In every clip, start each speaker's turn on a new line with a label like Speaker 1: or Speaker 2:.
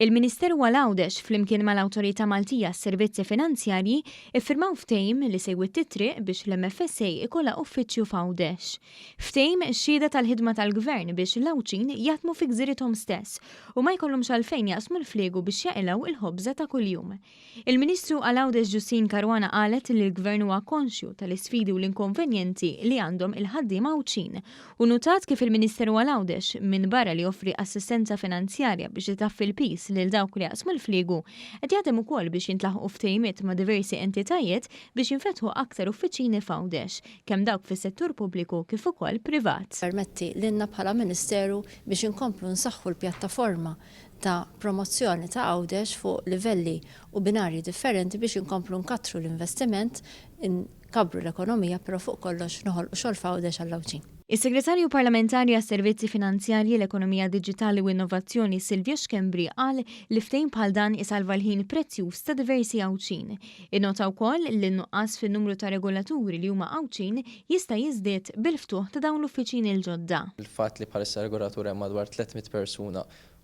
Speaker 1: Il-Ministeru għal-Għawdex flimkien mal-Awtorità Maltija s-Servizzi Finanzjarji iffirmaw ftehim li segwi t-triq biex l-MFSA ikolla uffiċċju f'Għawdex. Ftehim xhieda tal-ħidma tal-Gvern biex l-Għawċin jaħdmu fi gżirithom stess u ma jkollhomx għalfejn jaqsmu l-fliegu biex jaqilgħu il-ħobża ta' kuljum. Il-Ministru għal-Għawdex Ġustin Karwana qalet li l-Gvern huwa konxju tal-isfidi u l-inkonvenjenti li għandhom il-ħaddiema Għawċin u nutat kif il-Ministeru għal-Għawdex minn barra li offri assistenza finanzjarja biex itaffi l-pis lil dawk li jaqsmu l-fliegu qed jaħdem ukoll biex jintlaħqu ftehimiet ma' diversi entitajiet biex jinfetħu aktar uffiċini f'Għawdex, kemm dawk fis-settur pubbliku kif ukoll privat.
Speaker 2: Permetti lilna bħala Ministeru biex inkomplu nsaħħu l-pjattaforma ta' promozzjoni ta' Għawdex fuq livelli u binarji differenti biex inkomplu nkattru l-investiment, inkabru l-ekonomija, però fuq kollox noħolqu xogħol f'Għawdex għall-Għawċin.
Speaker 1: Is-Segretarju Parlamentari għas-Servizzi Finanzjarji, l-Ekonomija Diġitali u Innovazzjoni Silvia Xkembri qal li ftehim bħal dan isalva l-ħin prezzjuż ta' diversi Għawċin. Innota wkoll li n-nuqqas fin-numru ta' regolaturi li huma Għawċin jista' jiżdied bil-ftuħ ta' dawn l-uffiċini l-ġodda.
Speaker 3: Il-fatt li bħalissa regolaturi hemm madwar 300 persuna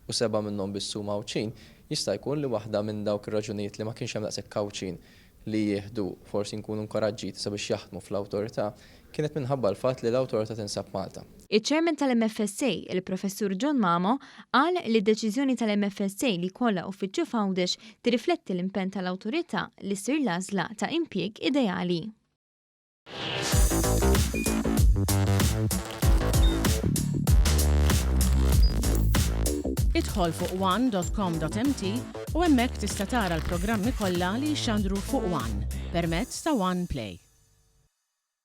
Speaker 3: u 7 minnhom biss huma Għawċin jista' jkun li waħda minn dawk ir-raġunijiet li ma kienx hemm daqshekk Għawċin li jieħdu forsi nkunu inkoraġġiti sabiex jaħdmu fl-awtorità kienet minħabba l-fatt li l-awtorità tinsab Malta.
Speaker 1: Iċ-Chairman tal-MFSA, il-Professur John Mamo, qal li d-deċiżjoni tal-MFSA li kollha uffiċċju f'Għawdex tirrifletti l-impenn tal-awtorità li ssir l-għażla ta' impjieg ideali.
Speaker 4: Idħol fuq one.com.mt u hemmhekk tista' tara l-programmi kollha li jxandru fuq One permezz ta' One Play.